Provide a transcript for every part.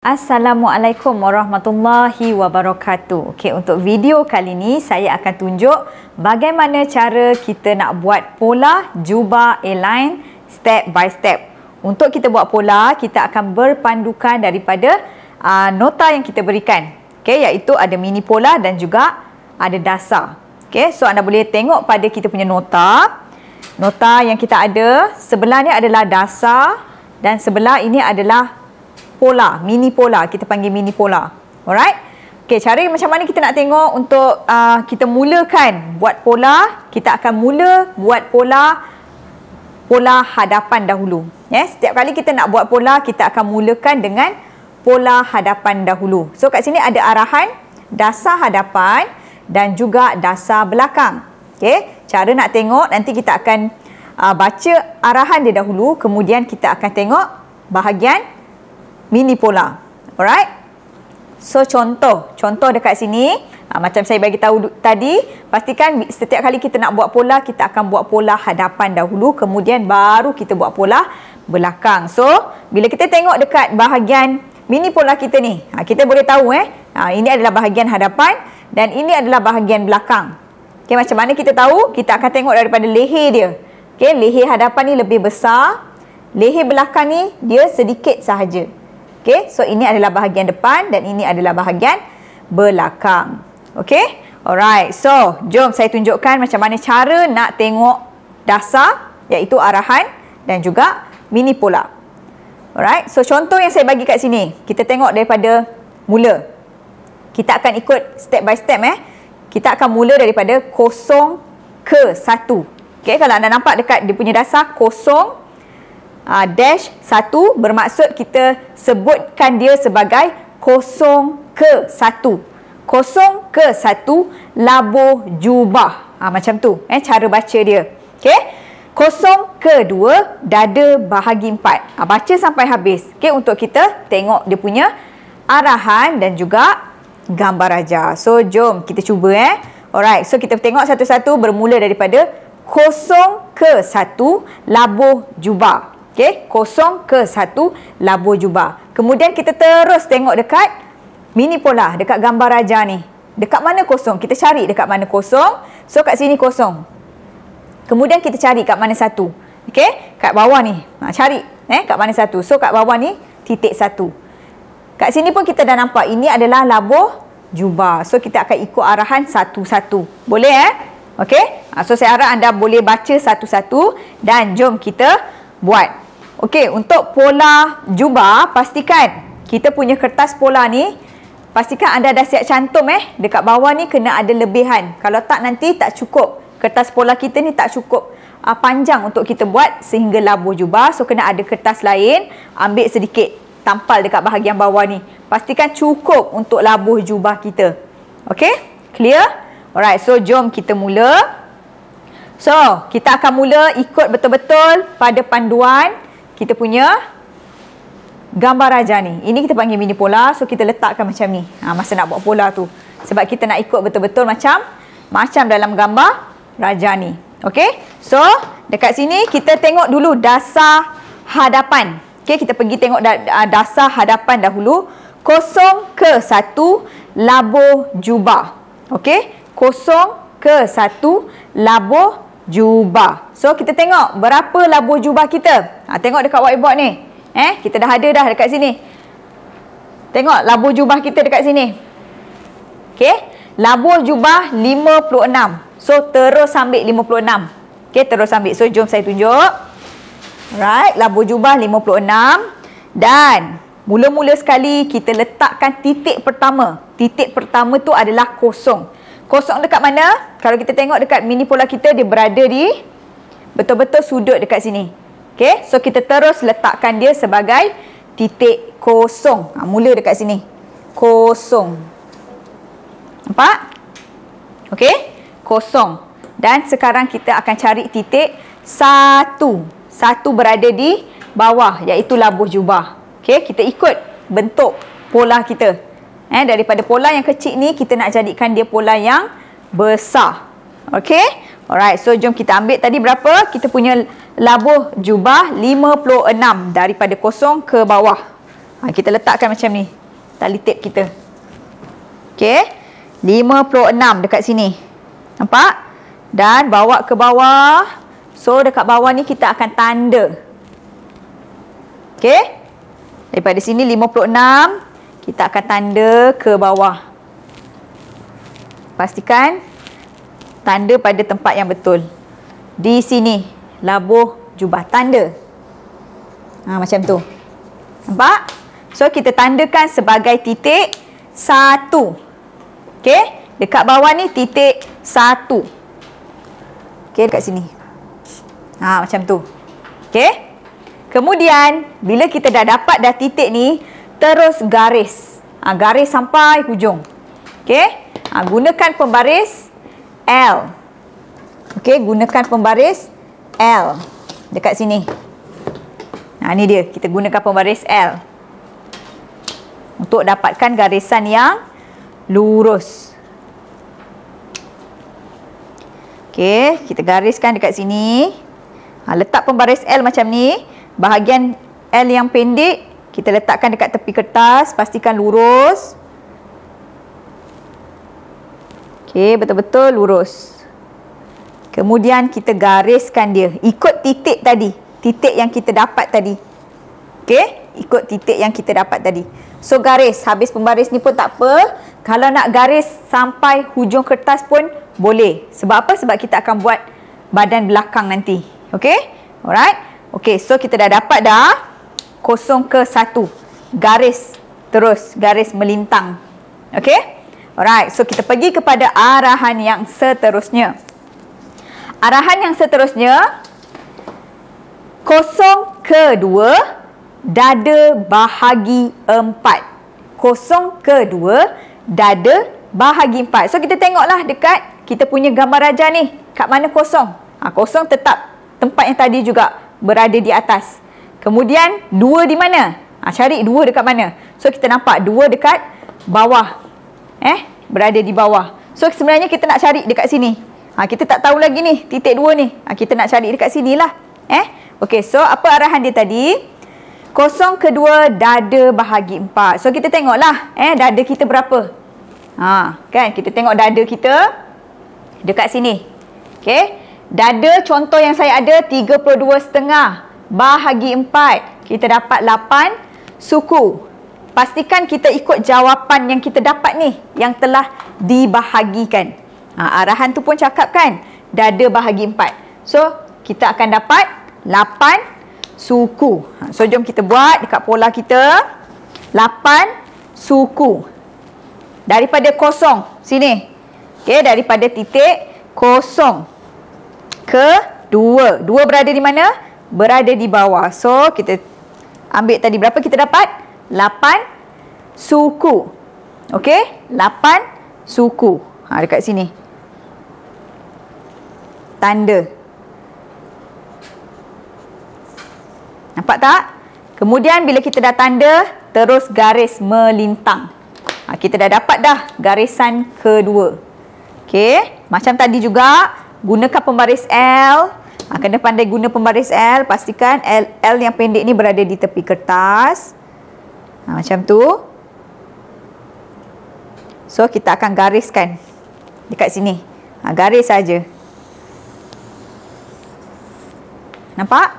Assalamualaikum warahmatullahi wabarakatuh. Okey, untuk video kali ni saya akan tunjuk bagaimana cara kita nak buat pola jubah A-line step by step. Untuk kita buat pola, kita akan berpandukan daripada nota yang kita berikan. Okey, iaitu ada mini pola dan juga ada dasar. Okey, so anda boleh tengok pada kita punya nota. Nota yang kita ada, sebelah ni adalah dasar dan sebelah ini adalah pola, mini pola. Kita panggil mini pola. Alright? Okey, cara macam mana kita nak tengok untuk kita mulakan buat pola. Kita akan mula buat pola hadapan dahulu. Setiap kali kita nak buat pola, kita akan mulakan dengan pola hadapan dahulu. So kat sini ada arahan dasar hadapan dan juga dasar belakang. Okey, cara nak tengok nanti kita akan baca arahan dia dahulu, kemudian kita akan tengok bahagian mini pola. Alright? So contoh dekat sini, macam saya bagi tahu tadi, pastikan setiap kali kita nak buat pola, kita akan buat pola hadapan dahulu, kemudian baru kita buat pola belakang. So bila kita tengok dekat bahagian mini pola kita ni, kita boleh tahu ini adalah bahagian hadapan dan ini adalah bahagian belakang. Okay, macam mana kita tahu? Kita akan tengok daripada leher dia. Okay, leher hadapan ni lebih besar, leher belakang ni dia sedikit sahaja. Okay, so ini adalah bahagian depan dan ini adalah bahagian belakang. Okay, alright. So, jom saya tunjukkan macam mana cara nak tengok dasar, iaitu arahan dan juga mini pola. Alright, so contoh yang saya bagi kat sini, kita tengok daripada mula. Kita akan ikut step by step. Kita akan mula daripada 0 ke 1. Okay, kalau anda nampak dekat dia punya dasar 0, dash 1 bermaksud kita sebutkan dia sebagai 0 ke 1. 0 ke 1 labuh jubah. Macam tu cara baca dia. Okey. 0 ke 2 dada bahagi 4. Baca sampai habis. Okey, untuk kita tengok dia punya arahan dan juga gambar raja. So jom kita cuba Alright, so kita tengok satu-satu bermula daripada 0 ke 1 labuh jubah. Okey, 0 ke 1 labuh jubah. Kemudian kita terus tengok dekat mini pola, dekat gambar raja ni. Dekat mana 0? Kita cari dekat mana 0. So kat sini 0. Kemudian kita cari kat mana 1. Okey, kat bawah ni. Cari kat mana 1. So kat bawah ni titik 1. Kat sini pun kita dah nampak ini adalah labuh jubah. So kita akan ikut arahan satu-satu. Boleh Okey. So saya harap anda boleh baca satu-satu dan jom kita buat. Okey, untuk pola jubah, pastikan kita punya kertas pola ni, pastikan anda dah siap cantum dekat bawah ni kena ada lebihan. Kalau tak nanti tak cukup. Kertas pola kita ni tak cukup panjang untuk kita buat sehingga labuh jubah. So kena ada kertas lain, ambil sedikit, tampal dekat bahagian bawah ni. Pastikan cukup untuk labuh jubah kita. Okey? Clear? Alright, so jom kita mula. So, kita akan mula ikut betul-betul pada panduan kita punya gambar raja ni. Ini kita panggil mini pola. So, kita letakkan macam ni. Masa nak buat pola tu. Sebab kita nak ikut betul-betul macam dalam gambar raja ni. Okey? So, dekat sini kita tengok dulu dasar hadapan. Okey, kita pergi tengok dasar hadapan dahulu. 0 ke 1 labuh jubah. Okey? 0 ke 1 labuh jubah. So kita tengok berapa labuh jubah kita. Tengok dekat whiteboard ni. Kita dah ada dah dekat sini. Tengok labuh jubah kita dekat sini. Okey, labuh jubah 56. So terus ambil 56. Okey, terus ambil. So jom saya tunjuk. Alright, labuh jubah 56 dan mula-mula sekali kita letakkan titik pertama. Titik pertama tu adalah 0. 0 dekat mana? Kalau kita tengok dekat mini pola kita, dia berada di betul-betul sudut dekat sini. Okey, so kita terus letakkan dia sebagai titik 0. Mula dekat sini. 0. Nampak? Okey, 0. Dan sekarang kita akan cari titik 1. 1 berada di bawah, iaitu labuh jubah. Okey, kita ikut bentuk pola kita. Daripada pola yang kecil ni, kita nak jadikan dia pola yang besar. Okey? Alright, so jom kita ambil tadi berapa? Kita punya labuh jubah 56 daripada 0 ke bawah. Kita letakkan macam ni. Tali tip kita. Okey. 56 dekat sini. Nampak? Dan bawa ke bawah. So, dekat bawah ni kita akan tanda. Okey. Daripada sini 56. Kita akan tanda ke bawah. Pastikan tanda pada tempat yang betul. Di sini. Labuh jubah. Tanda. Macam tu. Nampak? So, kita tandakan sebagai titik 1. Okey? Dekat bawah ni titik 1. Okey, dekat sini. Macam tu. Okey? Kemudian, bila kita dah dapat dah titik ni, terus garis. Garis sampai hujung. Okey? Gunakan pembaris L. Okey, gunakan pembaris L. Dekat sini. Ni dia. Kita gunakan pembaris L. Untuk dapatkan garisan yang lurus. Okey, kita gariskan dekat sini. Letak pembaris L macam ni. Bahagian L yang pendek, kita letakkan dekat tepi kertas. Pastikan lurus. Okey, betul-betul lurus. Kemudian kita gariskan dia. Ikut titik tadi. Titik yang kita dapat tadi. Okey? Ikut titik yang kita dapat tadi. So, garis. Habis pembaris ni pun tak apa. Kalau nak garis sampai hujung kertas pun boleh. Sebab apa? Sebab kita akan buat badan belakang nanti. Okey? Alright? Okey, so kita dah dapat dah 0 ke 1. Garis. Terus. Garis melintang. Okey? Alright, so kita pergi kepada arahan yang seterusnya. Arahan yang seterusnya, 0 ke 2, dada bahagi 4. 0 ke 2, dada bahagi 4. So, kita tengoklah dekat kita punya gambar raja ni. Kat mana kosong? Kosong tetap tempat yang tadi juga berada di atas. Kemudian, 2 di mana? Cari 2 dekat mana? So, kita nampak 2 dekat bawah. Berada di bawah. So, sebenarnya kita nak cari dekat sini. Kita tak tahu lagi ni, titik 2 ni. Kita nak cari dekat sini lah. Okey, so apa arahan dia tadi? 0 ke 2, dada bahagi 4. So, kita tengoklah, dada kita berapa? Kan? Kita tengok dada kita dekat sini. Okey. Dada contoh yang saya ada 32,5 bahagi 4. Kita dapat 8 suku. Pastikan kita ikut jawapan yang kita dapat ni, yang telah dibahagikan. Arahan tu pun cakap kan, dada bahagi 4. So, kita akan dapat 8 suku. So, jom kita buat dekat pola kita. 8 suku. Daripada kosong. Sini. Okey, daripada titik 0 ke 2. 2 berada di mana? Berada di bawah. So, kita ambil tadi berapa kita dapat? 8 suku. Okey? 8 suku. Dekat sini. Tanda. Nampak tak? Kemudian bila kita dah tanda, terus garis melintang. Kita dah dapat dah garisan kedua. Okey, macam tadi juga, gunakan pembaris L. Kena pandai guna pembaris L. Pastikan L yang pendek ni berada di tepi kertas. Macam tu. So, kita akan gariskan dekat sini. Garis saja. Nampak?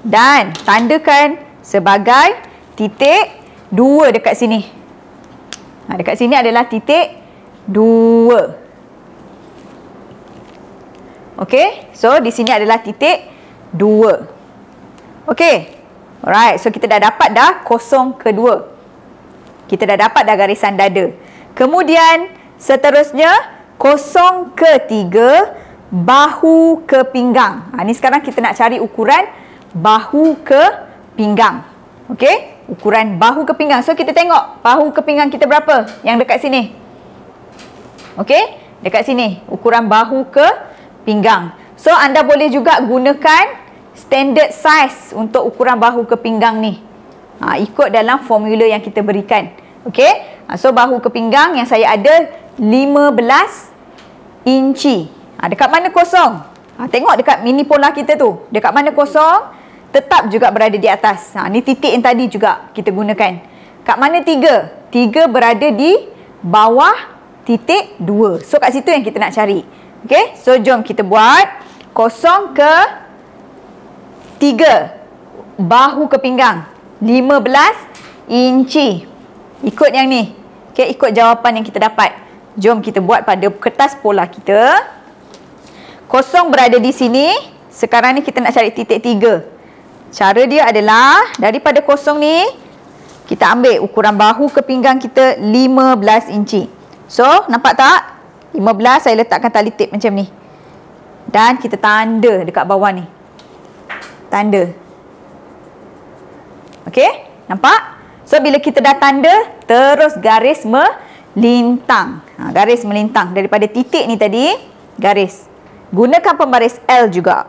Dan tandakan sebagai titik 2 dekat sini. Dekat sini adalah titik 2. Okey, so di sini adalah titik 2. Okey. Alright, so kita dah dapat dah 0 ke 2. Kita dah dapat dah garisan dada. Kemudian seterusnya 0 ke 3, bahu ke pinggang. Ni sekarang kita nak cari ukuran bahu ke pinggang. Okey, ukuran bahu ke pinggang. So, kita tengok bahu ke pinggang kita berapa yang dekat sini. Okey, dekat sini ukuran bahu ke pinggang. So, anda boleh juga gunakan standard size untuk ukuran bahu ke pinggang ni. Ikut dalam formula yang kita berikan. Okey, so bahu ke pinggang yang saya ada 15 inci. Dekat mana kosong? Tengok dekat mini pola kita tu. Dekat mana kosong? Tetap juga berada di atas. Ni titik yang tadi juga kita gunakan. kat mana 3? 3 berada di bawah titik 2. So kat situ yang kita nak cari. Okey, so jom kita buat 0 ke 3 bahu ke pinggang 15 inci. Ikut yang ni. Okey, ikut jawapan yang kita dapat. Jom kita buat pada kertas pola kita. 0 berada di sini. Sekarang ni kita nak cari titik 3. Cara dia adalah daripada 0 ni kita ambil ukuran bahu ke pinggang kita 15 inci. So, nampak tak? 15 saya letakkan tali tip macam ni. Dan kita tanda dekat bawah ni. Tanda. Okey? Nampak? So, bila kita dah tanda, terus garis melintang. Garis melintang. Daripada titik ni tadi, garis. Gunakan pembaris L juga.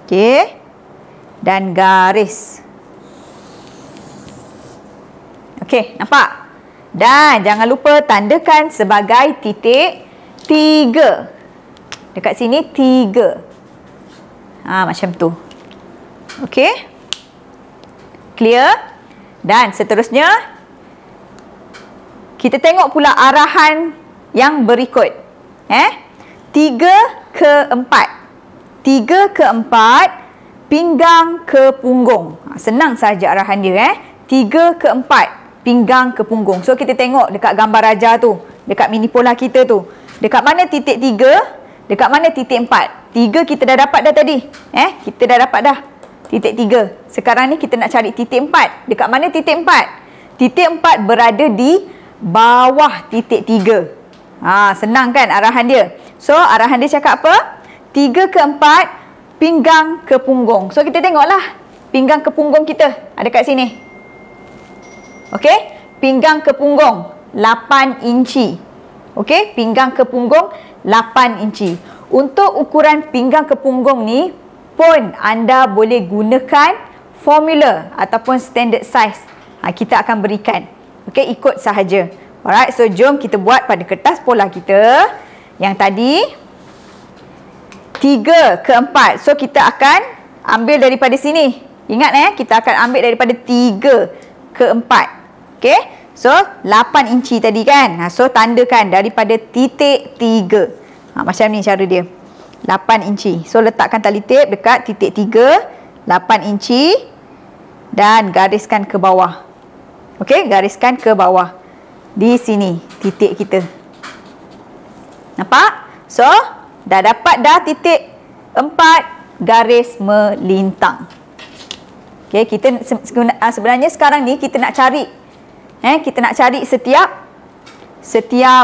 Okey? Dan garis. Okey, nampak? Dan jangan lupa tandakan sebagai titik 3. Dekat sini 3. Macam tu. Okey? Clear? Dan seterusnya kita tengok pula arahan yang berikut. 3 ke 4. 3 ke 4 pinggang ke punggung. Senang saja arahan dia. 3 ke 4 pinggang ke punggung. So kita tengok dekat gambar raja tu, dekat mini pola kita tu. Dekat mana titik 3, dekat mana titik 4. 3 kita dah dapat dah tadi. Kita dah dapat dah titik 3. Sekarang ni kita nak cari titik 4. Dekat mana titik 4? Titik 4 berada di bawah titik 3. Senang kan arahan dia? So arahan dia cakap apa? 3 ke 4 pinggang ke punggung. So kita tengoklah pinggang ke punggung kita ada kat sini. Okey, pinggang ke punggung 8 inci. Okey, pinggang ke punggung 8 inci. Untuk ukuran pinggang ke punggung ni pun anda boleh gunakan formula ataupun standard size. Kita akan berikan. Okey, ikut sahaja. Alright, so jom kita buat pada kertas pola kita yang tadi 3 ke 4. So kita akan ambil daripada sini. Ingat kita akan ambil daripada 3 ke 4. Okey. So 8 inci tadi kan. So tandakan daripada titik 3. Macam ni cara dia. 8 inci. So letakkan tali tip dekat titik 3, 8 inci dan gariskan ke bawah. Okey, gariskan ke bawah. Di sini titik kita. Nampak? So dah dapat dah titik 4 garis melintang. Okey, kita sebenarnya sekarang ni kita nak cari kita nak cari setiap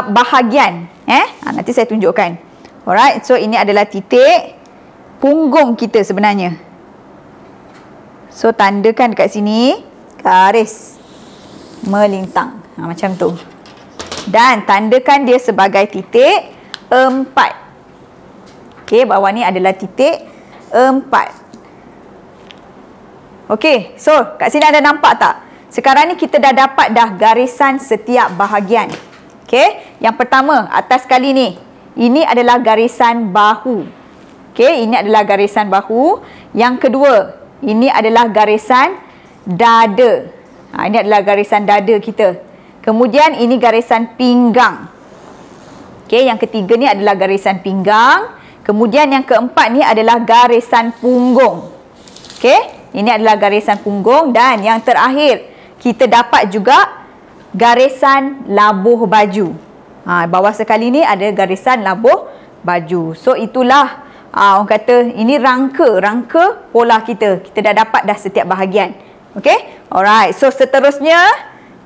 bahagian. Nanti saya tunjukkan. Alright, so ini adalah titik punggung kita sebenarnya. So tandakan dekat sini garis melintang. Macam tu. Dan tandakan dia sebagai titik 4. Okey, bawah ni adalah titik 4. Okey, so kat sini anda nampak tak? Sekarang ni kita dah dapat dah garisan setiap bahagian. Okey, yang pertama atas kali ni. Ini adalah garisan bahu. Okey, ini adalah garisan bahu. Yang kedua, ini adalah garisan dada. Ini adalah garisan dada kita. Kemudian ini garisan pinggang. Okey, yang ketiga ni adalah garisan pinggang. Kemudian yang keempat ni adalah garisan punggung. Okey, ini adalah garisan punggung. Dan yang terakhir, kita dapat juga garisan labuh baju. Bawah sekali ni ada garisan labuh baju. So itulah orang kata ini rangka pola kita. Kita dah dapat dah setiap bahagian. Okey, alright. So seterusnya,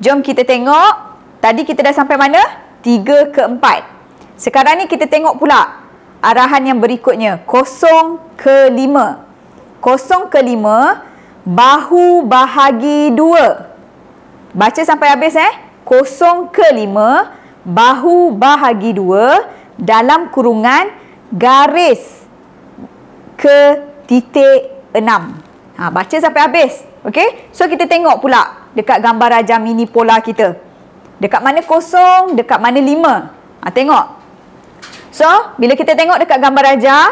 jom kita tengok. Tadi kita dah sampai mana? 3 ke 4. Sekarang ni kita tengok pula arahan yang berikutnya, 0 ke 5. 0 ke 5, bahu bahagi 2. Baca sampai habis 0 ke 5, bahu bahagi 2 dalam kurungan garis ke titik 6. Baca sampai habis. Okey? So kita tengok pula dekat gambar rajah mini pola kita. Dekat mana 0, dekat mana 5. Tengok. So, bila kita tengok dekat gambar rajah,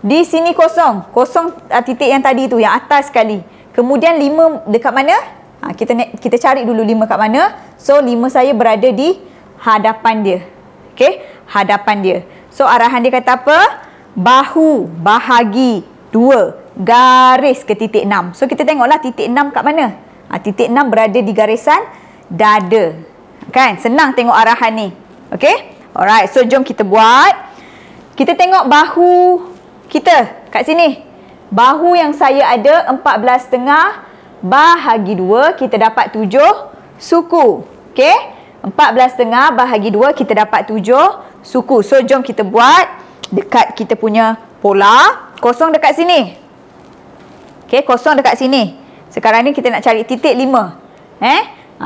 di sini 0. 0 titik yang tadi tu, yang atas sekali. Kemudian 5 dekat mana? Kita cari dulu 5 kat mana. So 5 saya berada di hadapan dia. Okey, hadapan dia. So arahan dia kata apa? Bahu bahagi 2 garis ke titik 6. So kita tengoklah titik 6 kat mana. Titik 6 berada di garisan dada. Kan? Senang tengok arahan ni. Okey? Alright, so jom kita buat. Kita tengok bahu kita kat sini. Bahu yang saya ada 14,5 bahagi 2, kita dapat 7 suku. Okey? 14,5 bahagi 2, kita dapat 7 suku. So jom kita buat dekat kita punya pola. Kosong dekat sini. Okey, kosong dekat sini. Sekarang ni kita nak cari titik 5.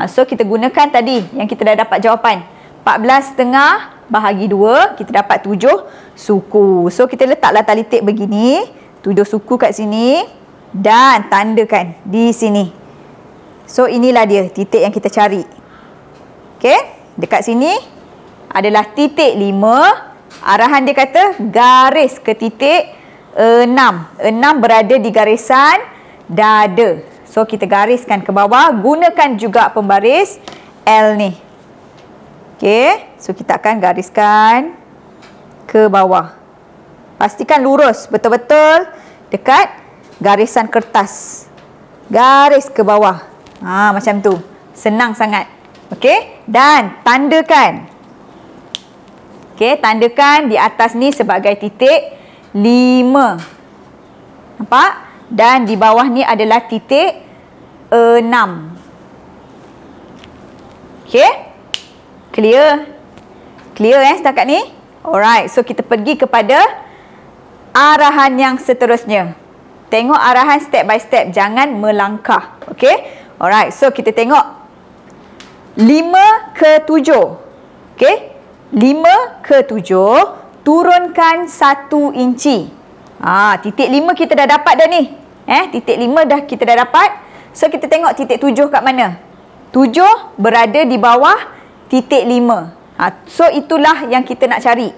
So kita gunakan tadi yang kita dah dapat jawapan. 14,5 bahagi 2, kita dapat 7 suku. So kita letaklah tali tip begini, 7 suku kat sini dan tandakan di sini. So inilah dia titik yang kita cari. Okey, dekat sini adalah titik 5. Arahan dia kata garis ke titik 6. 6 berada di garisan dada. So kita gariskan ke bawah, gunakan juga pembaris L ni. Okey, so kita akan gariskan ke bawah. Pastikan lurus betul-betul dekat garisan kertas. Garis ke bawah. Macam tu. Senang sangat. Okey, dan tandakan. Okey, tandakan di atas ni sebagai titik 5. Nampak? Dan di bawah ni adalah titik 6. Okey? Clear? Clear setakat ni? Alright, so kita pergi kepada arahan yang seterusnya. Tengok arahan step by step, jangan melangkah. Okey? Alright, so kita tengok 5 ke 7. Okey? 5 ke 7, turunkan 1 inci. Titik 5 kita dah dapat dah ni. Titik 5 dah kita dah dapat. So kita tengok titik 7 kat mana. 7 berada di bawah titik 5. So itulah yang kita nak cari.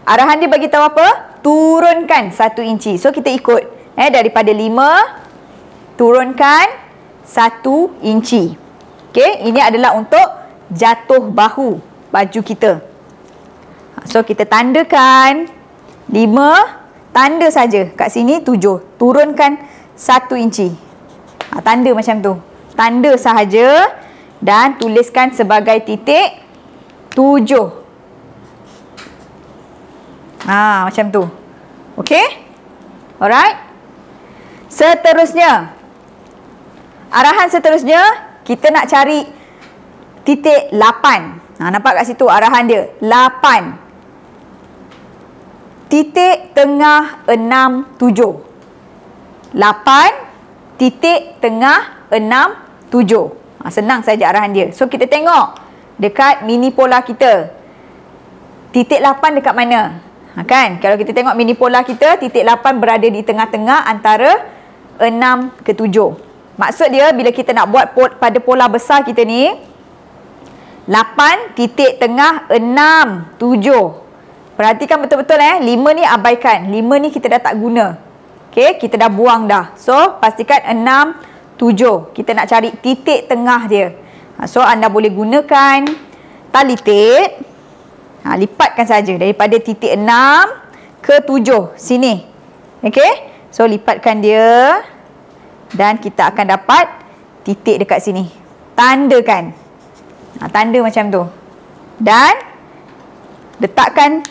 Arahan dia bagi tahu apa? Turunkan 1 inci. So kita ikut. Daripada 5 turunkan 1 inci. Okey, ini adalah untuk jatuh bahu baju kita. So kita tandakan 5, tanda saja kat sini 7. Turunkan 1 inci. Tanda macam tu. Tanda sahaja dan tuliskan sebagai titik 7. Macam tu. Okey? Alright? Seterusnya. Arahan seterusnya, kita nak cari titik 8. Nampak kat situ arahan dia. 8. Titik tengah 6, 7. 8, titik tengah 6, 7. Senang saja arahan dia. So kita tengok dekat mini pola kita. Titik 8 dekat mana? Kan? Kalau kita tengok mini pola kita, titik 8 berada di tengah-tengah antara 6 ke 7. Maksud dia bila kita nak buat pada pola besar kita ni, 8 titik tengah 6, 7. Perhatikan betul-betul 5 ni abaikan. 5 ni kita dah tak guna. Okey, kita dah buang dah. So pastikan 6, 7. Kita nak cari titik tengah dia. So anda boleh gunakan tali tip. Lipatkan saja daripada titik 6 ke 7 sini. Okey? So lipatkan dia dan kita akan dapat titik dekat sini. Tandakan. Tanda macam tu. Dan letakkan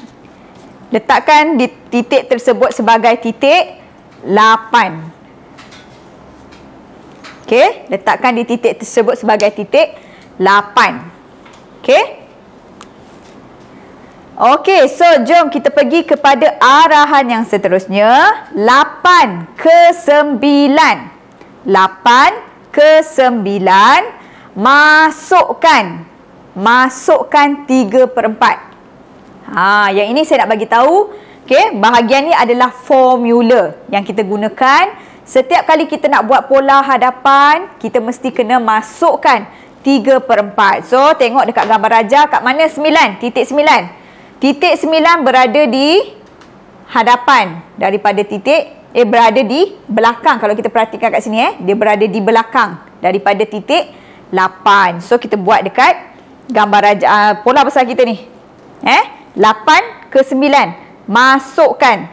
di titik tersebut sebagai titik 8. Okey, letakkan di titik tersebut sebagai titik 8. Okey? Okey, so jom kita pergi kepada arahan yang seterusnya. 8 ke 9. 8 ke 9. Masukkan 3/4. Yang ini saya nak bagi tahu. Okey, bahagian ni adalah formula yang kita gunakan. Setiap kali kita nak buat pola hadapan, kita mesti kena masukkan 3/4. So, tengok dekat gambar raja kat mana 9? Titik 9. Titik 9 berada di hadapan daripada titik, berada di belakang. Kalau kita perhatikan kat sini, dia berada di belakang. daripada titik 8. So kita buat dekat gambar pola besar kita ni. 8 ke 9. Masukkan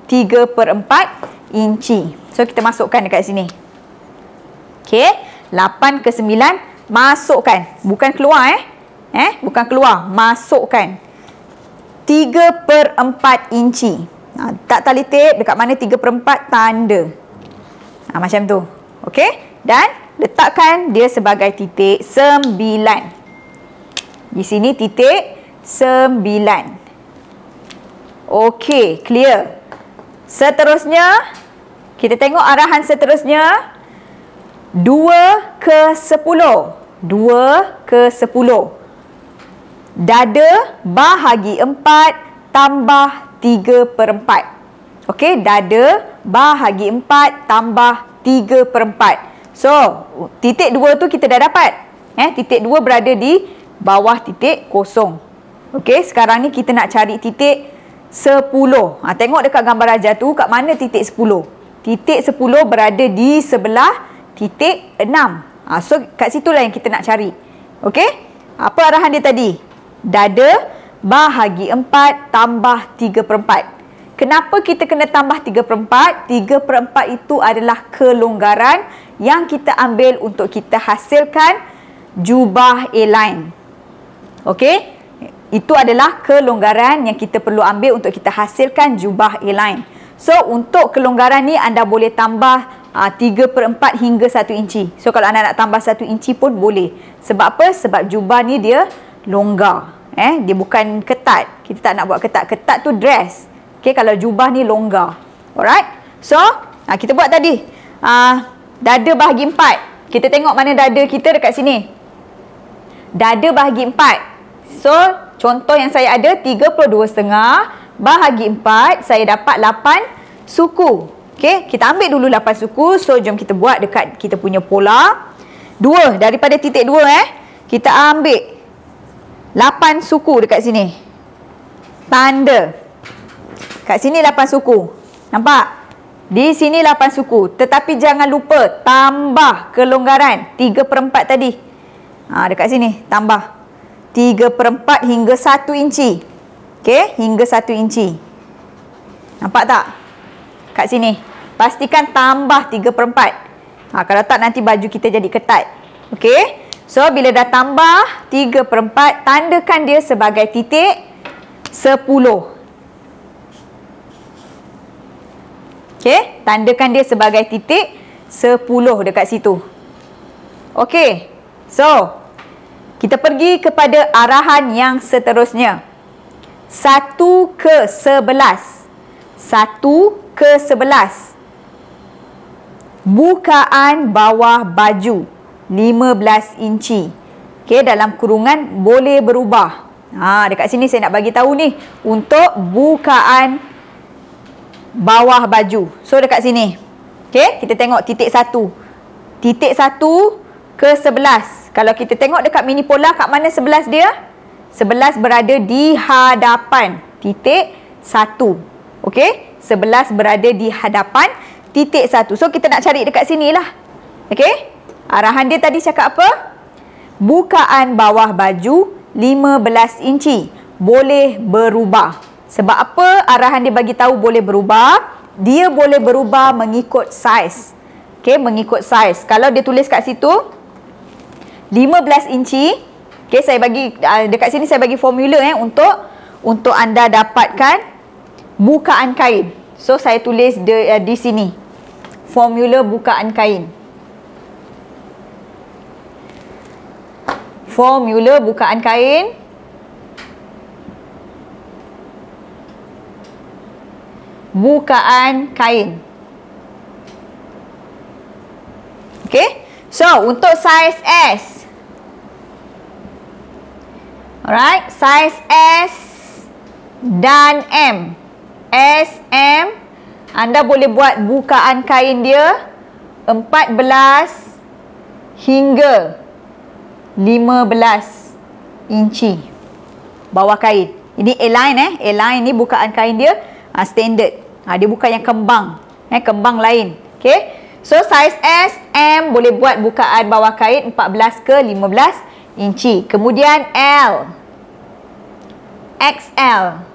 3/4 inci. So kita masukkan dekat sini. Okey, 8 ke 9 masukkan. Bukan keluar bukan keluar, masukkan 3/4 inci. Tak tali tip dekat mana 3/4 tanda. Macam tu. Okey, dan letakkan dia sebagai titik 9. Di sini titik 9. Okey, clear. Seterusnya, kita tengok arahan seterusnya. 2 ke 10. 2 ke 10. Dada bahagi 4 tambah 3/4. Okey, dada bahagi 4 tambah 3/4. So, titik 2 tu kita dah dapat. Titik 2 berada di bawah titik kosong. Okey, sekarang ni kita nak cari titik 10. Tengok dekat gambar ajar tu, kat mana titik 10? Titik 10 berada di sebelah titik 6. So, kat situlah yang kita nak cari. Okey, apa arahan dia tadi? Dada bahagi 4 tambah 3/4. Kenapa kita kena tambah 3/4? 3/4 itu adalah kelonggaran yang kita ambil untuk kita hasilkan jubah A-line. Okey? Itu adalah kelonggaran yang kita perlu ambil untuk kita hasilkan jubah A-line. So, untuk kelonggaran ni anda boleh tambah 3/4 hingga 1 inci. So, kalau anda nak tambah 1 inci pun boleh. Sebab apa? Sebab jubah ni dia longgar. Dia bukan ketat. Kita tak nak buat ketat. Ketat tu dress. Okay, kalau jubah ni longgar. Alright? So, kita buat tadi. Dada bahagi 4. Kita tengok mana dada kita dekat sini. Dada bahagi 4. So, contoh yang saya ada 32,5 bahagi 4. Saya dapat 8 suku. Okay, kita ambil dulu 8 suku. So, jom kita buat dekat kita punya pola. 2. Daripada titik 2 kita ambil 8 suku dekat sini. Tanda. Kat sini 8 suku. Nampak? Di sini 8 suku. Tetapi jangan lupa tambah kelonggaran 3/4 tadi. Dekat sini tambah 3/4 hingga 1 inci. Okey, hingga 1 inci. Nampak tak? Kat sini. Pastikan tambah 3/4. Kalau tak nanti baju kita jadi ketat. Okey? So, bila dah tambah 3/4, tandakan dia sebagai titik 10. Okey, tandakan dia sebagai titik 10 dekat situ. Okey, so kita pergi kepada arahan yang seterusnya. 1 ke 11. 1 ke 11. Bukaan bawah baju 15 inci. Okey, dalam kurungan boleh berubah. Dekat sini saya nak bagi tahu ni untuk bukaan bawah baju. So, dekat sini. Okey, kita tengok titik 1. Titik 1 ke 11. Kalau kita tengok dekat mini pola, kat mana 11 dia? 11 berada di hadapan titik 1. Okey, 11 berada di hadapan titik 1. So, kita nak cari dekat sini lah. Okey, arahan dia tadi cakap apa? Bukaan bawah baju 15 inci. Boleh berubah. Sebab apa arahan dia bagi tahu boleh berubah? Dia boleh berubah mengikut saiz. Okey, mengikut saiz. Kalau dia tulis kat situ 15 inci. Okey, saya bagi dekat sini saya bagi formula untuk anda dapatkan bukaan kain. So, saya tulis di sini. Formula bukaan kain. Formula bukaan kain. Bukaan kain. Okey. So, untuk saiz S. Alright, saiz S dan M. S, M. Anda boleh buat bukaan kain dia 14 hingga 15 inci bawah kain. Ini A-line A-line ni bukaan kain dia standard. Dia bukan yang kembang. Kembang lain. Okey. So saiz S, M boleh buat bukaan bawah kain 14 ke 15 inci. Kemudian L, XL.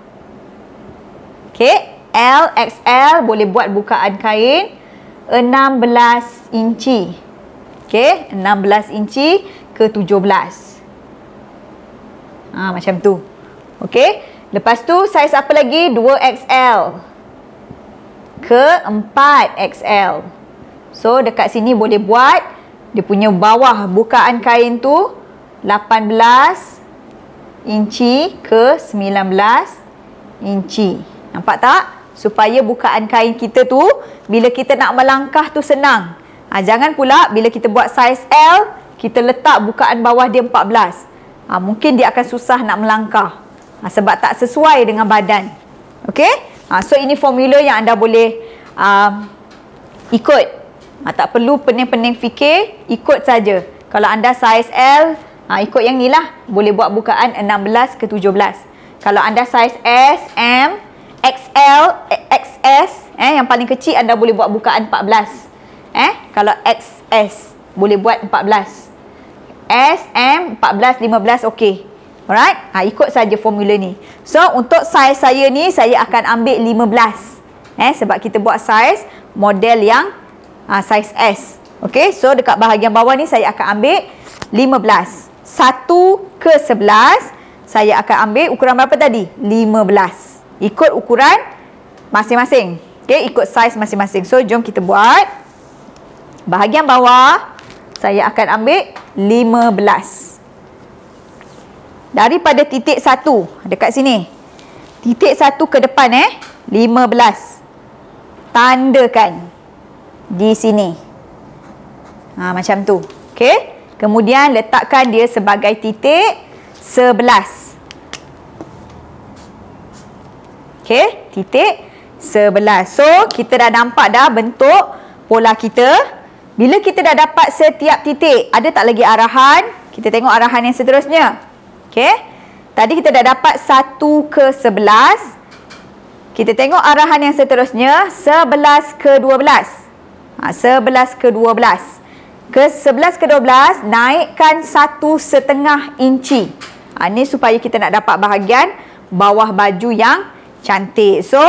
Okey, L, XL boleh buat bukaan kain 16 inci. Okey, 16 inci ke 17. Macam tu. Okey, lepas tu saiz apa lagi? 2XL ke 4XL. So dekat sini boleh buat dia punya bawah bukaan kain tu 18 inci ke 19 inci. Nampak tak? Supaya bukaan kain kita tu bila kita nak melangkah tu senang. Jangan pula bila kita buat saiz L, kita letak bukaan bawah dia 14. Mungkin dia akan susah nak melangkah. Sebab tak sesuai dengan badan. Okey? So ini formula yang anda boleh ikut. Tak perlu pening-pening fikir, ikut saja. Kalau anda saiz L, ikut yang ni lah. Boleh buat bukaan 16 ke 17. Kalau anda saiz S, M, XL, XS, yang paling kecil anda boleh buat bukaan 14. Kalau XS boleh buat 14. S, M, 14, 15 okey. Alright? Ikut saja formula ni. So untuk saiz saya ni saya akan ambil 15. Sebab kita buat saiz model yang saiz S. Okey, so dekat bahagian bawah ni saya akan ambil 15. 1 ke 11 saya akan ambil ukuran berapa tadi? 15. Ikut ukuran masing-masing. Okey, ikut saiz masing-masing. So jom kita buat. Bahagian bawah saya akan ambil 15. Daripada titik 1 dekat sini. Titik 1 ke depan 15. Tandakan di sini. Macam tu. Okey. Kemudian letakkan dia sebagai titik 11. Okey, titik 11. So, kita dah nampak dah bentuk pola kita. Bila kita dah dapat setiap titik, ada tak lagi arahan? Kita tengok arahan yang seterusnya. Okey. Tadi kita dah dapat 1 ke 11. Kita tengok arahan yang seterusnya, 11 ke 12. 11 ke 12. Ke 11 ke 12, naikkan 1,5 inci. Ini supaya kita nak dapat bahagian bawah baju yang cantik. So,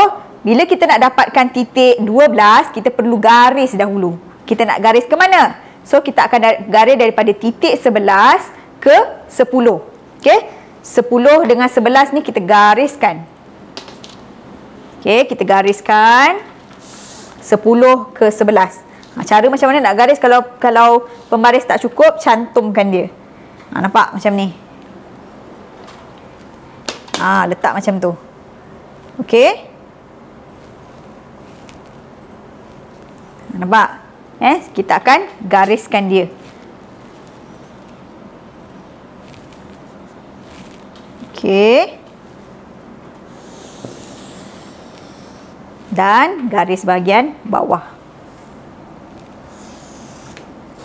bila kita nak dapatkan titik 12, kita perlu garis dahulu. Kita nak garis ke mana? So, kita akan garis daripada titik 11 ke 10. Okey? 10 dengan 11 ni kita gariskan. Okey, kita gariskan 10 ke 11. Cara macam mana nak garis kalau pembaris tak cukup, cantumkan dia. Nampak macam ni. Letak macam tu. Okey. Nampak? Kita akan gariskan dia. Okey. Dan garis bahagian bawah.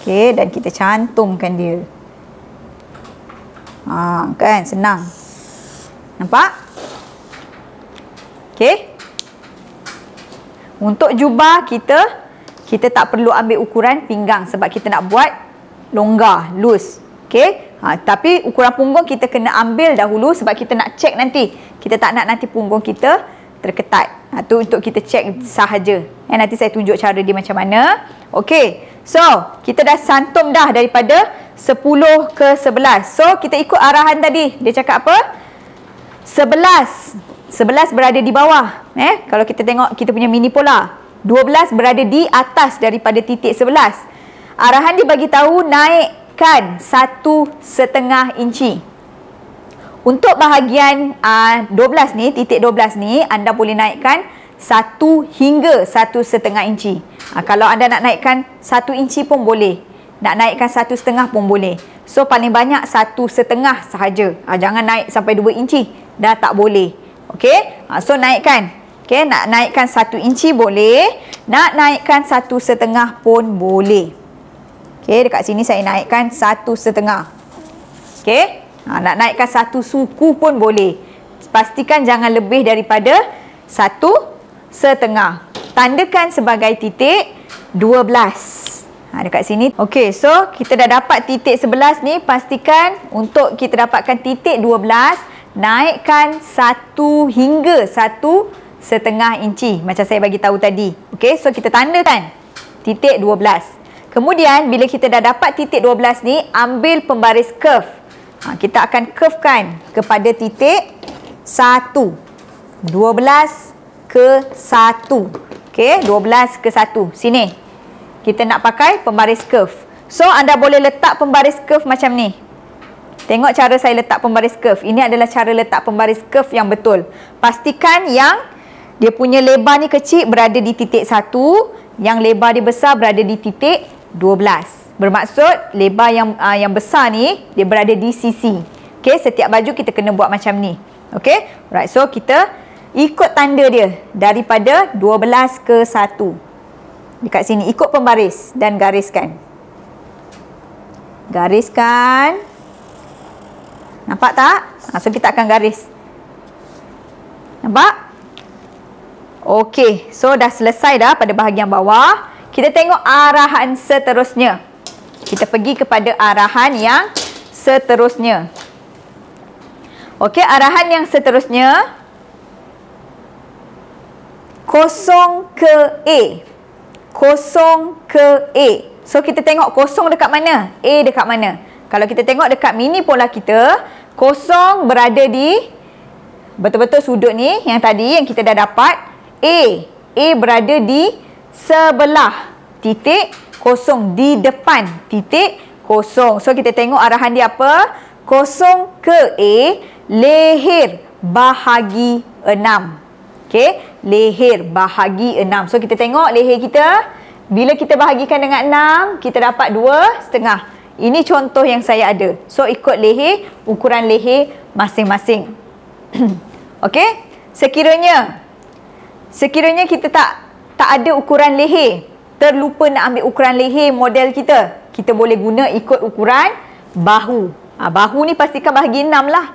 Okey, dan kita cantumkan dia. Kan senang. Nampak? Okey. Untuk jubah kita tak perlu ambil ukuran pinggang sebab kita nak buat longgar, loose. Okey. Tapi ukuran punggung kita kena ambil dahulu sebab kita nak check nanti. Kita tak nak nanti punggung kita terketat. Tu untuk kita check sahaja. Nanti saya tunjuk cara dia macam mana. Okey. So, kita dah santum dah daripada 10 ke 11. So, kita ikut arahan tadi. Dia cakap apa? 11. 11 berada di bawah. Kalau kita tengok kita punya mini pola. 12 berada di atas daripada titik 11. Arahan dia bagi tahu naikkan 1,5 inci. Untuk bahagian 12 ni, titik 12 ni, anda boleh naikkan 1 hingga 1,5 inci. Kalau anda nak naikkan 1 inci pun boleh. Nak naikkan 1,5 pun boleh. So, paling banyak 1,5 sahaja. Jangan naik sampai 2 inci. Dah tak boleh. Okey? So, naikkan. Okey, nak naikkan 1 inci boleh. Nak naikkan 1,5 pun boleh. Okey, dekat sini saya naikkan 1,5. Okey? Nak naikkan 1 suku pun boleh. Pastikan jangan lebih daripada 1,5. Tandakan sebagai titik 12. Dekat sini. Okey, so kita dah dapat titik 11 ni. Pastikan untuk kita dapatkan titik 12, naikkan 1 hingga 1,5 inci macam saya bagi tahu tadi. Okey, so kita tandakan titik 12. Kemudian bila kita dah dapat titik 12 ni, ambil pembaris curve. Kita akan curvekan kepada titik 1. 12 ke 1. Okey, 12 ke 1. Sini. Kita nak pakai pembaris curve. So, anda boleh letak pembaris curve macam ni. Tengok cara saya letak pembaris curve. Ini adalah cara letak pembaris curve yang betul. Pastikan yang dia punya lebar ni kecil berada di titik 1. Yang lebar dia besar berada di titik 12. Bermaksud, lebar yang besar ni, dia berada di sisi. Okay, setiap baju kita kena buat macam ni. Okay, right. So, kita ikut tanda dia. Daripada 12 ke 1. Dekat sini, ikut pembaris dan gariskan. Gariskan. Nampak tak? So, kita akan garis. Nampak? Okey. So, dah selesai dah pada bahagian bawah. Kita tengok arahan seterusnya. Kita pergi kepada arahan yang seterusnya. Okey, arahan yang seterusnya. 0 ke A. 0 ke A. So, kita tengok 0 dekat mana? A dekat mana? Kalau kita tengok dekat mini pola kita, 0 berada di betul-betul sudut ni yang tadi yang kita dah dapat. A berada di sebelah titik 0, di depan titik 0. So, kita tengok arahan dia apa? 0 ke A, leher bahagi 6. Okey, leher bahagi 6. So, kita tengok leher kita. Bila kita bahagikan dengan 6, kita dapat 2,5. Ini contoh yang saya ada. So, ikut leher, ukuran leher masing-masing. Okey, sekiranya kita tak ada ukuran leher, terlupa nak ambil ukuran leher model kita, kita boleh guna ikut ukuran bahu. Bahu ni pastikan bahagi 6 lah.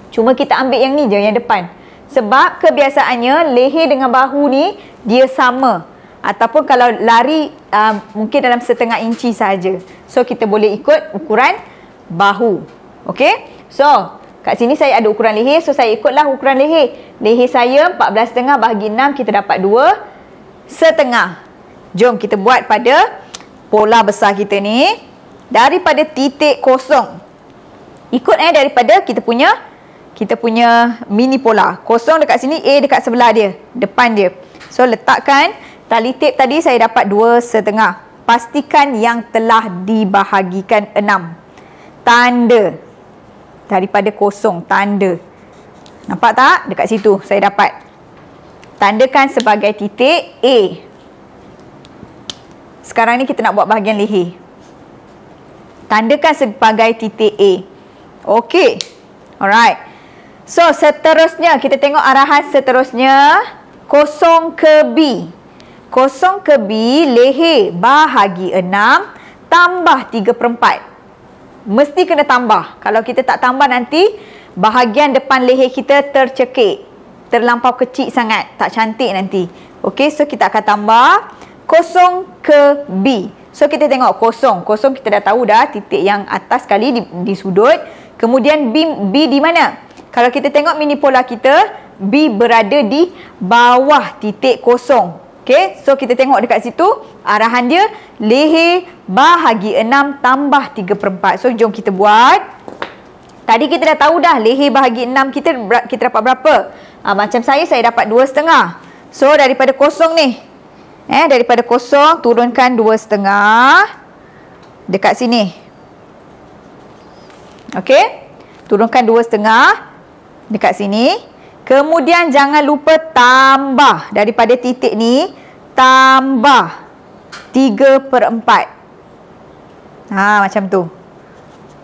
Cuma kita ambil yang ni je, yang depan. Sebab kebiasaannya leher dengan bahu ni dia sama. Ataupun kalau lari mungkin dalam 1/2 inci saja. So, kita boleh ikut ukuran bahu. Okey? So, kat sini saya ada ukuran leher. So, saya ikutlah ukuran leher. Leher saya 14,5 bahagi 6, kita dapat 2,5. Jom kita buat pada pola besar kita ni. Daripada titik 0. Ikut daripada kita punya mini pola. 0 dekat sini, A dekat sebelah dia, depan dia. So, letakkan tali tape tadi saya dapat 2,5. Pastikan yang telah dibahagikan 6. Tanda. Daripada 0, tanda. Nampak tak? Dekat situ saya dapat. Tandakan sebagai titik A. Sekarang ni kita nak buat bahagian leher. Tandakan sebagai titik A. Okey. Alright. So, seterusnya, kita tengok arahan seterusnya. 0 ke B. 0 ke B, leher bahagi 6 tambah 3/4. Mesti kena tambah. Kalau kita tak tambah nanti, bahagian depan leher kita tercekik. Terlampau kecil sangat. Tak cantik nanti. Okey, so kita akan tambah 0 ke B. So, kita tengok 0. 0 kita dah tahu dah, titik yang atas sekali di sudut. Kemudian B di mana? Kalau kita tengok mini pola kita, B berada di bawah titik 0. Okey, so kita tengok dekat situ, arahan dia leher bahagi 6 tambah 3/4. So, jom kita buat. Tadi kita dah tahu dah, leher bahagi 6 kita dapat berapa? Macam saya dapat 2,5. So, daripada 0 ni, daripada 0, turunkan 2,5 dekat sini. Okey, turunkan 2,5 dekat sini. Kemudian jangan lupa tambah daripada titik ni, tambah 3/4. Macam tu.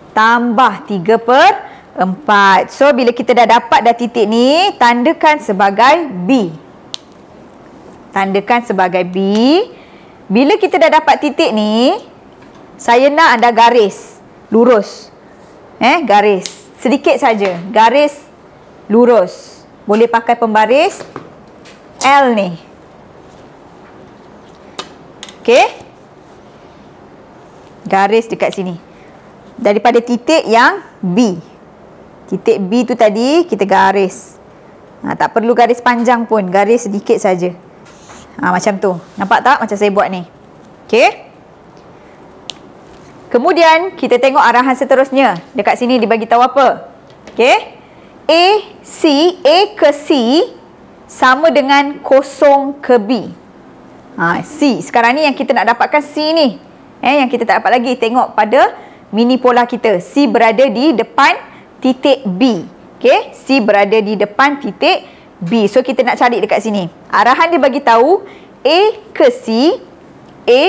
Tambah 3/4. So, bila kita dah dapat dah titik ni, tandakan sebagai B. Tandakan sebagai B. Bila kita dah dapat titik ni, saya nak anda garis lurus. Garis. Sedikit saja. Garis lurus. Boleh pakai pembaris L ni. Okey. Garis dekat sini. Daripada titik yang B. Titik B tu tadi kita garis. Tak perlu garis panjang pun, garis sedikit saja. Macam tu. Nampak tak macam saya buat ni? Okey. Kemudian kita tengok arahan seterusnya. Dekat sini dibagi tahu apa? Okey. A ke C sama dengan 0 ke B. C. Sekarang ni yang kita nak dapatkan C ni. Yang kita tak dapat lagi. Tengok pada mini pola kita. C berada di depan titik B. Okey. C berada di depan titik B. So kita nak cari dekat sini. Arahan dia bagi tahu A ke C. A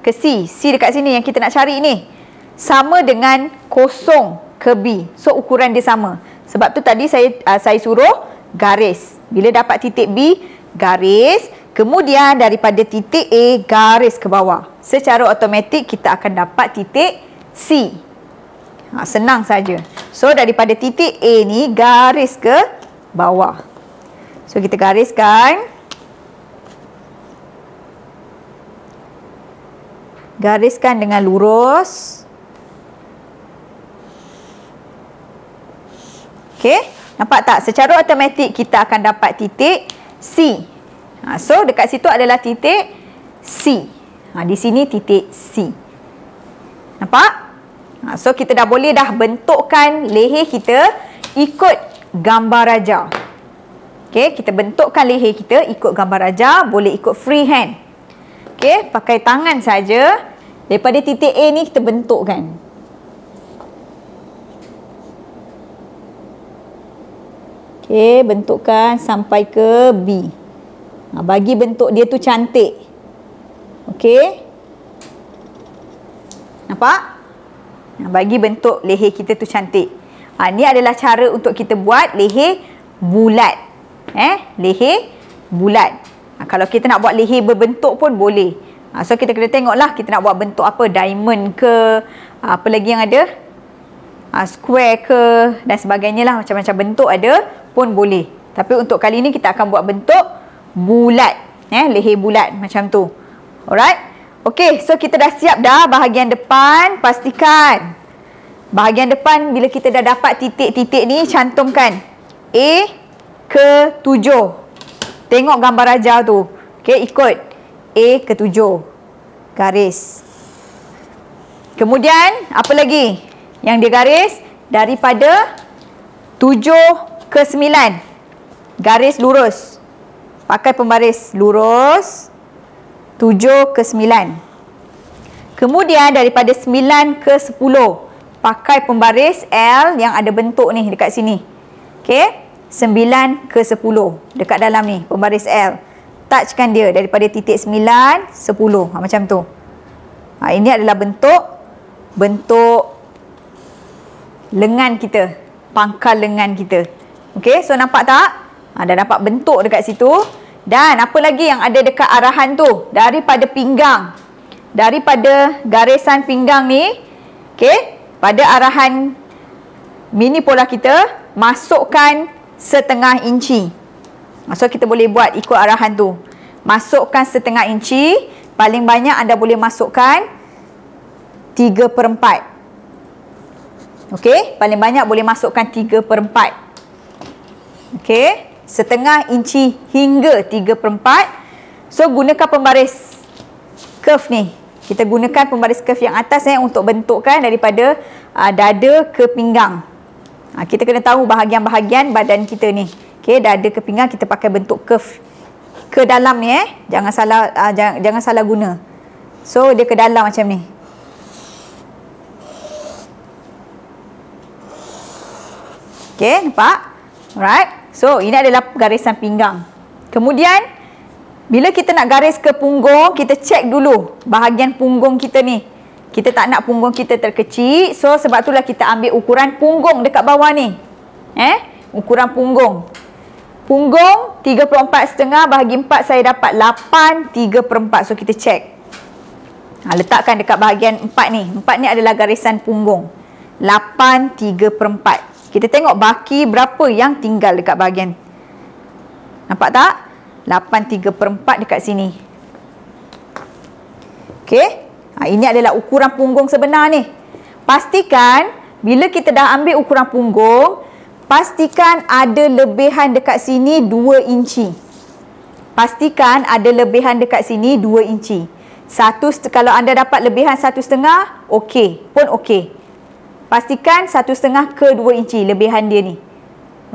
ke C. C dekat sini yang kita nak cari ni. Sama dengan 0 ke B. So ukuran dia sama. Sebab tu tadi saya suruh garis. Bila dapat titik B, garis. Kemudian daripada titik A, garis ke bawah. Secara automatik kita akan dapat titik C. Senang saja. So daripada titik A ni, garis ke bawah. So kita gariskan. Gariskan dengan lurus. Okey, nampak tak? Secara automatik kita akan dapat titik C. So dekat situ adalah titik C. Di sini titik C. Nampak? So kita dah boleh dah bentukkan leher kita ikut gambar raja. Okey, kita bentukkan leher kita ikut gambar raja, boleh ikut freehand. Okey, pakai tangan saja. Daripada titik A ni kita bentukkan. Okey, bentukkan sampai ke B. Bagi bentuk dia tu cantik. Okey. Nampak? Bagi bentuk leher kita tu cantik. Ni adalah cara untuk kita buat leher bulat. Leher bulat. Kalau kita nak buat leher berbentuk pun boleh. So kita kena tengoklah kita nak buat bentuk apa. Diamond ke, apa lagi yang ada, square ke dan sebagainya lah. Macam-macam bentuk ada pun boleh. Tapi untuk kali ni kita akan buat bentuk bulat. Leher bulat macam tu. Alright. Okey, so kita dah siap dah bahagian depan. Pastikan bahagian depan bila kita dah dapat titik-titik ni, cantumkan A ke 7. Tengok gambar raja tu. Okey, ikut A ke 7. Garis. Kemudian apa lagi yang dia garis? Daripada 7 ke 9. Garis lurus. Pakai pembaris lurus. 7 ke 9. Kemudian daripada 9 ke 10. Pakai pembaris L yang ada bentuk ni dekat sini. Okey. 9 ke 10 dekat dalam ni, pembaris L. Touchkan dia daripada titik 9, 10. Macam tu. Ini adalah bentuk lengan kita. Pangkal lengan kita. Okey, so nampak tak? Dah dapat bentuk dekat situ. Dan apa lagi yang ada dekat arahan tu? Daripada pinggang. Daripada garisan pinggang ni, okey, pada arahan mini pola kita, masukkan setengah inci. So kita boleh buat ikut arahan tu. Masukkan setengah inci. Paling banyak anda boleh masukkan 3/4. Okey, paling banyak boleh masukkan 3/4. Okey, setengah inci hingga 3/4. So gunakan pembaris curve ni. Kita gunakan pembaris curve yang atas untuk bentukkan daripada dada ke pinggang. Kita kena tahu bahagian-bahagian badan kita ni. Okey, dada ke pinggang kita pakai bentuk curve ke dalam ni. Jangan salah guna. So dia ke dalam macam ni. Okey, nampak? Alright. So ini adalah garisan pinggang. Kemudian bila kita nak garis ke punggung, kita cek dulu bahagian punggung kita ni. Kita tak nak punggung kita terkecil. So sebab itulah kita ambil ukuran punggung dekat bawah ni. Ukuran punggung. Punggung 3/4 bahagi 4 saya dapat 8 3/4. So kita cek. Letakkan dekat bahagian 4 ni. 4 ni adalah garisan punggung. 8 3/4. Kita tengok baki berapa yang tinggal dekat bahagian. Nampak tak? 8 3/4 dekat sini. Okey. Ini adalah ukuran punggung sebenar ni. Pastikan bila kita dah ambil ukuran punggung, pastikan ada lebihan dekat sini 2 inci. Pastikan ada lebihan dekat sini 2 inci. Kalau anda dapat lebihan 1,5, okey, pun okey. Pastikan 1,5 ke 2 inci lebihan dia ni.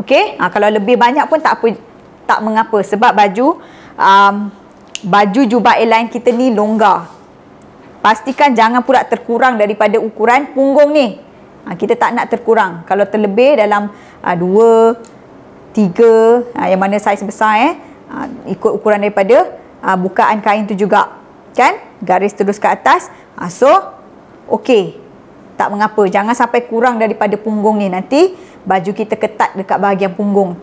Okey? Kalau lebih banyak pun tak apa, tak mengapa, sebab baju jubah airline kita ni longgar. Pastikan jangan pula terkurang daripada ukuran punggung ni. Kita tak nak terkurang. Kalau terlebih dalam 2, 3, yang mana saiz besar, ikut ukuran daripada bukaan kain tu juga. Kan? Garis terus ke atas. So, okey. Tak mengapa. Jangan sampai kurang daripada punggung ni. Nanti baju kita ketat dekat bahagian punggung.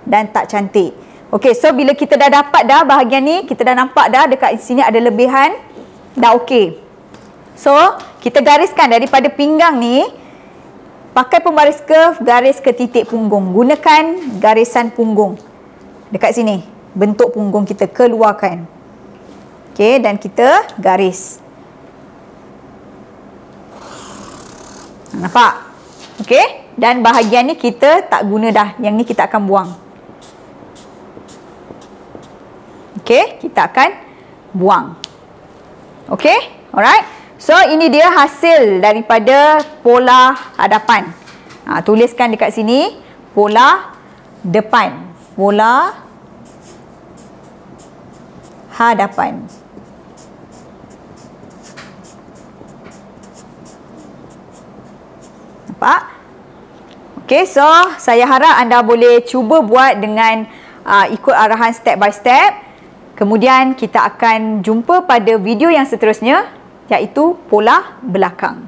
Dan tak cantik. Okey, so bila kita dah dapat dah bahagian ni, kita dah nampak dah dekat sini ada lebihan. Dah okey. So, kita gariskan daripada pinggang ni, pakai pembaris curve, garis ke titik punggung. Gunakan garisan punggung. Dekat sini. Bentuk punggung kita keluarkan. Okey, dan kita garis. Nampak? Okey? Dan bahagian ni kita tak guna dah. Yang ni kita akan buang. Okey? Kita akan buang. Okey? Alright? So, ini dia hasil daripada pola hadapan. Tuliskan dekat sini. Pola depan. Pola hadapan. Nampak? Okey, so saya harap anda boleh cuba buat dengan ikut arahan step by step. Kemudian kita akan jumpa pada video yang seterusnya, iaitu pola belakang.